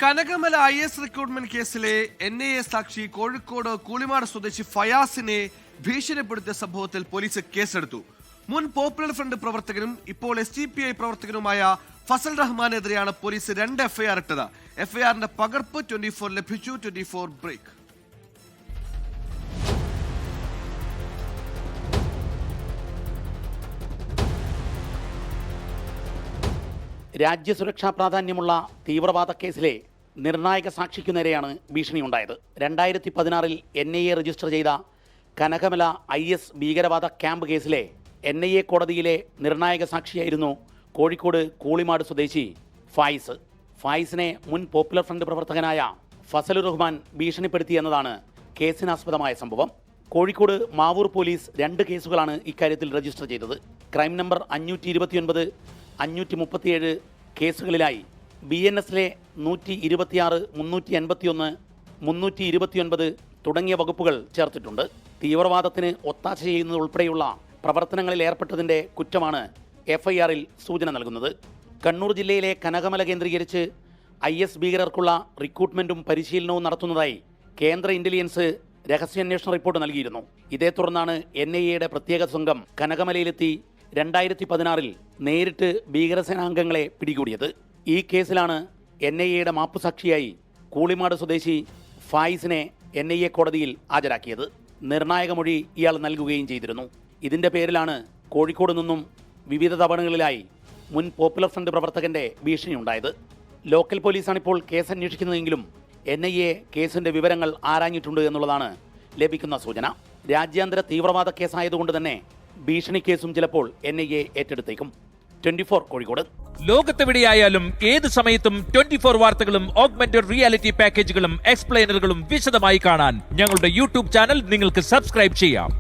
Kanakamala IS recruitment കേസിലെ NIA സാക്ഷി കോഴിക്കോട് കൂളിമാട് സ്വദേശി ഫയാസിനെ ഭീഷണിപ്പെടുത്തിയ സംഭവത്തിൽ പോലീസ് കേസെടുത്തു. മുൻ പോപ്പുലർ ഫ്രണ്ട് പ്രവർത്തകനും ഇപ്പോൾ SDPI പ്രവർത്തകനുമായ ഫസൽ റഹ്മാനെതിരെയാണ് പോലീസ് 2 FIR ഇട്ടത്. FIRന്റെ പകർപ്പ് 24 ലഭിച്ചു. 24 ബ്രേക്ക്. രാജ്യസുരക്ഷാ പ്രാധാന്യമുള്ള തീവ്രവാദ കേസിലെ നിർണായക സാക്ഷിക്കു നേരെയാണ് ഭീഷണിയുണ്ടായത്. 2016 NIA രജിസ്റ്റർ ചെയ്ത കനകമല IS ഭീകരവാദ ക്യാമ്പ് കേസിലെ NIA കോടതിയിലെ നിർണായക സാക്ഷിയായിരുന്നു കോഴിക്കോട് കൂളിമാട് സ്വദേശി ഫായിസ്. ഫായിസിനെ മുൻ പോപ്പുലർ ഫ്രണ്ട് പ്രവർത്തകനായ ഫസലുർ റഹ്മാൻ ഭീഷണിപ്പെടുത്തി എന്നതാണ് കേസിനാസ്പദമായ സംഭവം. കോഴിക്കോട് മാവൂർ പോലീസ് 2 കേസുകളാണ് ഇക്കാര്യത്തിൽ രജിസ്റ്റർ ചെയ്തത്. ക്രൈം നമ്പർ 529, 537 കേസുകളിലായി BNSലെ 126, 381, 329 തുടങ്ങിയ വകുപ്പുകൾ ചേർത്തിട്ടുണ്ട്. തീവ്രവാദത്തിന് ഒത്താശ ചെയ്യുന്നത് ഉൾപ്പെടെയുള്ള പ്രവർത്തനങ്ങളിൽ ഏർപ്പെട്ടതിൻ്റെ കുറ്റമാണ് FIRൽ സൂചന നൽകുന്നത്. കണ്ണൂർ ജില്ലയിലെ കനകമല കേന്ദ്രീകരിച്ച് IS ഭീകരർക്കുള്ള റിക്രൂട്ട്മെൻറ്റും പരിശീലനവും നടത്തുന്നതായി കേന്ദ്ര ഇൻ്റലിജൻസ് രഹസ്യാന്വേഷണ റിപ്പോർട്ട് നൽകിയിരുന്നു. ഇതേ തുടർന്നാണ് NIAയുടെ പ്രത്യേക സംഘം കനകമലയിലെത്തി 2016 നേരിട്ട് ഭീകരസേനാംഗങ്ങളെ പിടികൂടിയത്. ഈ കേസിലാണ് NIAയുടെ മാപ്പുസാക്ഷിയായി കൂളിമാട് സ്വദേശി ഫായിസിനെ NIA കോടതിയിൽ ഹാജരാക്കിയത്. നിർണായക മൊഴി ഇയാൾ നൽകുകയും ചെയ്തിരുന്നു. ഇതിൻ്റെ പേരിലാണ് കോഴിക്കോട് നിന്നും വിവിധ തവണകളിലായി മുൻ പോപ്പുലർ ഫ്രണ്ട് പ്രവർത്തകൻ്റെ ഭീഷണിയുണ്ടായത്. ലോക്കൽ പോലീസാണിപ്പോൾ കേസ് അന്വേഷിക്കുന്നതെങ്കിലും NIA കേസിൻ്റെ വിവരങ്ങൾ ആരാഞ്ഞിട്ടുണ്ട് എന്നുള്ളതാണ് ലഭിക്കുന്ന സൂചന. രാജ്യാന്തര തീവ്രവാദ കേസായതുകൊണ്ട് തന്നെ ഭീഷണി കേസും ചിലപ്പോൾ NIA ഏറ്റെടുത്തേക്കും. 24 കോഴിക്കോട്. ലോകത്തെവിടെയായാലും ഏത് സമയത്തും 24 വാർത്തകളും ഓഗ്മെന്റഡ് റിയാലിറ്റി പാക്കേജുകളും എക്സ്പ്ലെയിനറുകളും വിശദമായി കാണാൻ ഞങ്ങളുടെ YouTube ചാനൽ നിങ്ങൾക്ക് സബ്സ്ക്രൈബ് ചെയ്യാം.